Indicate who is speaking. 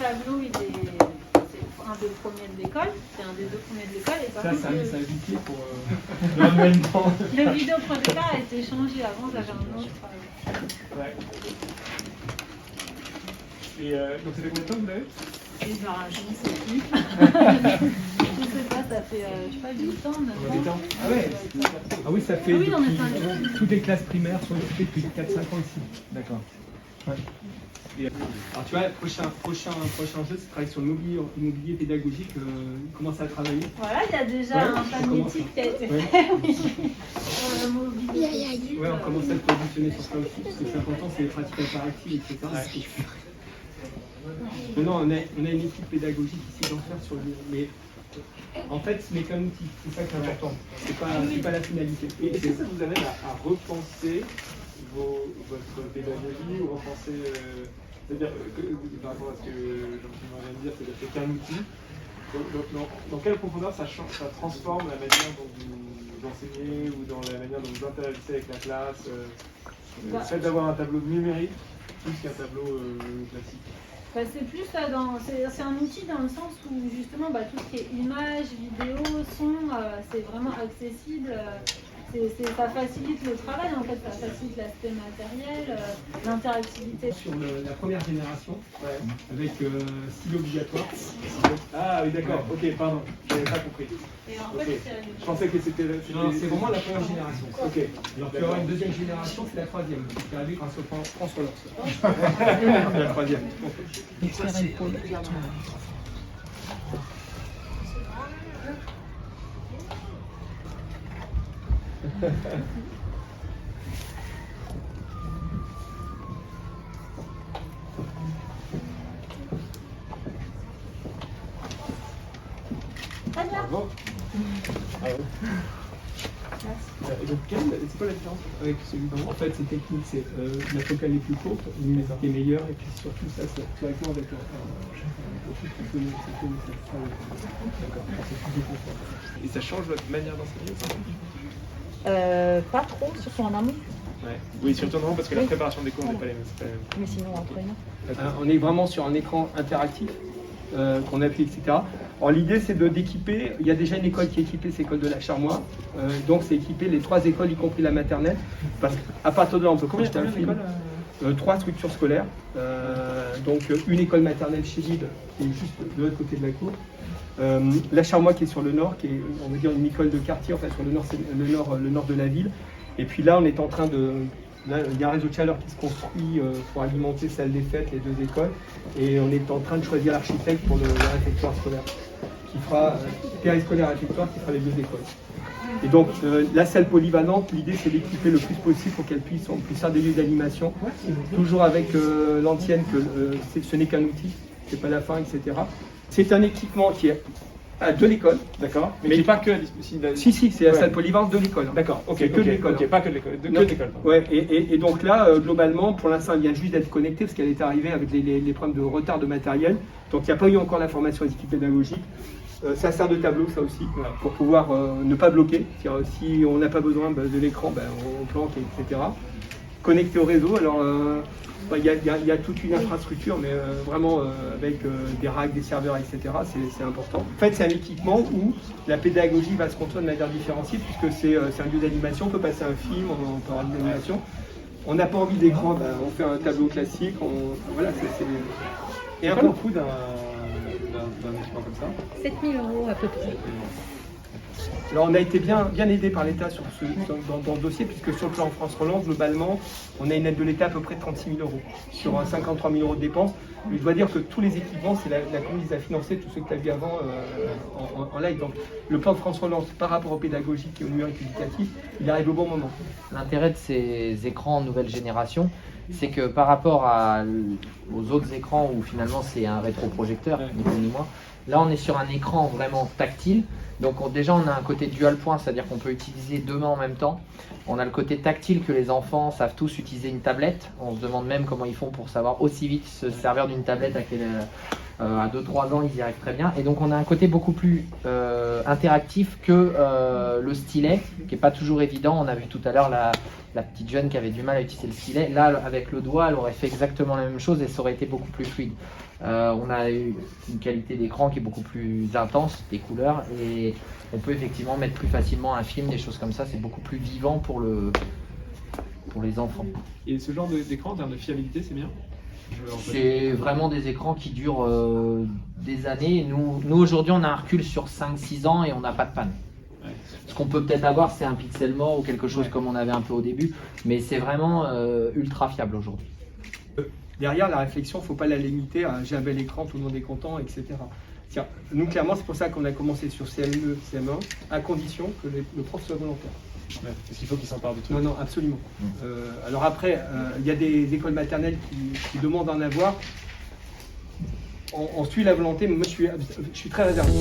Speaker 1: tableau, c'est un des premiers de l'école, c'est un des 2 premiers de l'école. Et
Speaker 2: ça, c'est un message utile pour l'environnement.
Speaker 1: Le vidéoprojecteur a été changé. Avant, j'avais un autre.
Speaker 2: Ouais. Et donc, ça fait combien de temps que vous l'avez?
Speaker 1: Je ne sais plus. Je ne sais pas, ça fait, je sais pas, 8 ans, 9 ans.
Speaker 2: Ah ouais. Ah oui, ça fait
Speaker 1: Ah oui, on est
Speaker 2: depuis, toutes les classes primaires sont équipées depuis 4-5 ans ici. D'accord. Ouais. Alors tu vois, prochain jeu, c'est travailler sur le mobilier pédagogique. Comment ça a travaillé?
Speaker 1: Voilà, il y a déjà un magnétique qui a été fait, oui. Sur le mobilier.
Speaker 2: Ouais, on commence à se positionner sur ça aussi, parce que c'est important, c'est les pratiques interactives, etc. Ouais. Maintenant, on a une équipe pédagogique ici d'enfer sur le... Mais en fait, ce n'est qu'un outil, c'est ça qui est important. C'est pas la finalité.
Speaker 3: Et est-ce que ça vous amène à repenser votre pédagogie ou repenser... c'est-à-dire, par rapport à ce que Jean-Pierre vient de dire, c'est-à-dire que c'est qu'un outil. Dans quelle profondeur ça transforme la manière dont vous enseignez ou dans la manière dont vous interagissez avec la classe, le fait d'avoir un tableau numérique plus qu'un tableau classique?
Speaker 1: C'est plus c'est un outil dans le sens où justement tout ce qui est images, vidéo, son, c'est vraiment accessible. Ça facilite le travail en fait, ça facilite l'aspect matériel, l'interactivité.
Speaker 2: Sur la première génération, avec stylo obligatoire.
Speaker 3: Ah oui d'accord, ok, pardon, je n'avais pas compris.
Speaker 1: Et en fait,
Speaker 3: je pensais que c'était...
Speaker 2: Non, c'est vraiment la première génération.
Speaker 3: Ok.
Speaker 2: Alors qu'il y aura une deuxième génération, c'est la troisième, qui est arrivée grâce au François Lors. La troisième.
Speaker 3: Bravo. Bravo. Donc, c'est quoi la différence avec celui d'avant?
Speaker 2: En fait, c'est technique, c'est la focale est plus courte, une musique est meilleure, et puis surtout ça, c'est directement avec
Speaker 3: Et ça change votre manière d'enseigner?
Speaker 4: Pas trop, surtout en amont.
Speaker 3: Ouais. Oui, surtout en amont parce que la préparation des cours n'est pas la même.
Speaker 4: Mais sinon, après, non.
Speaker 2: On est vraiment sur un écran interactif qu'on appuie, etc. Alors l'idée c'est d'équiper, il y a déjà une école qui est équipée, c'est l'école de la Charmois, donc c'est équiper les 3 écoles, y compris la maternelle, parce qu'à partir de là on peut projeter un film. 3 structures scolaires, donc une école maternelle chez Lille, qui est juste de l'autre côté de la cour, la Charmois qui est sur le nord, qui est on va dire une école de quartier, en fait sur le nord c'est le nord de la ville, et puis là on est en train de... Là, il y a un réseau de chaleur qui se construit pour alimenter salle des fêtes, les 2 écoles, et on est en train de choisir l'architecte pour le réfectoire scolaire, qui fera périscolaire réfectoire, qui fera les 2 écoles. Et donc la salle polyvalente, l'idée c'est d'équiper le plus possible pour qu'on puisse faire des lieux d'animation, toujours avec l'antienne que ce n'est qu'un outil, c'est pas la fin, etc. C'est un équipement qui est de l'école, d'accord,
Speaker 3: mais qui n'est pas que à disposition.
Speaker 2: Si, c'est la salle polyvalente de l'école.
Speaker 3: D'accord, ok,
Speaker 2: c'est que de l'école.
Speaker 3: Ok, pas que de l'école, que de l'école.
Speaker 2: Ouais, et donc là, globalement, pour l'instant, elle vient juste d'être connectée parce qu'elle est arrivée avec les problèmes de retard de matériel. Donc il n'y a pas eu encore la formation aux équipes pédagogiques. Ça sert de tableau, ça aussi, pour pouvoir ne pas bloquer. Si on n'a pas besoin de l'écran, on planque, etc. Connecté au réseau, alors il y a toute une infrastructure, mais vraiment avec des racks, des serveurs, etc. C'est important. En fait, c'est un équipement où la pédagogie va se construire de manière différenciée, puisque c'est un lieu d'animation, on peut passer un film, on peut avoir une animation. On n'a pas envie d'écran, on fait un tableau classique, voilà,
Speaker 3: Et un peu le coût d'un équipement comme ça?
Speaker 4: 7 000 € à peu près.
Speaker 2: Alors on a été bien aidé par l'État dans le dossier, puisque sur le plan France Relance, globalement, on a une aide de l'État à peu près de 36 000 € sur 53 000 € de dépenses. Mais je dois dire que tous les équipements, c'est la commune qui les a financés, tous ceux que tu as vu avant en live. Donc le plan de France Relance par rapport au pédagogique et au numérique éducatif, il arrive au bon moment.
Speaker 5: L'intérêt de ces écrans nouvelle génération, c'est que par rapport aux autres écrans où finalement c'est un rétroprojecteur, ni plus ni moins, là on est sur un écran vraiment tactile. Donc déjà on a un côté dual point, c'est-à-dire qu'on peut utiliser 2 mains en même temps. On a le côté tactile que les enfants savent tous utiliser une tablette. On se demande même comment ils font pour savoir aussi vite se servir d'une tablette À 2-3 ans, ils y arrivent très bien. Et donc, on a un côté beaucoup plus interactif que le stylet, qui n'est pas toujours évident. On a vu tout à l'heure la petite jeune qui avait du mal à utiliser le stylet. Là, avec le doigt, elle aurait fait exactement la même chose et ça aurait été beaucoup plus fluide. On a eu une qualité d'écran qui est beaucoup plus intense, des couleurs, et on peut effectivement mettre plus facilement un film, des choses comme ça. C'est beaucoup plus vivant pour les enfants.
Speaker 3: Et ce genre d'écran, en termes de fiabilité, c'est bien?
Speaker 5: C'est vraiment des écrans qui durent des années. Nous aujourd'hui, on a un recul sur 5-6 ans et on n'a pas de panne.
Speaker 3: Ouais.
Speaker 5: Ce qu'on peut peut-être avoir, c'est un pixel mort ou quelque chose
Speaker 2: Ouais.
Speaker 5: comme on avait un peu au début, mais c'est vraiment ultra fiable aujourd'hui.
Speaker 2: Derrière, la réflexion, il ne faut pas la limiter à j'ai un bel écran, tout le monde est content, etc. Nous, clairement, c'est pour ça qu'on a commencé sur CM2, CM1, à condition que le prof soit volontaire.
Speaker 3: Ouais, parce qu'il faut qu'il s'empare de tout.
Speaker 2: Non, non, absolument. Alors après, il y a des écoles maternelles qui demandent d'en avoir. On suit la volonté, mais moi je suis très réservé.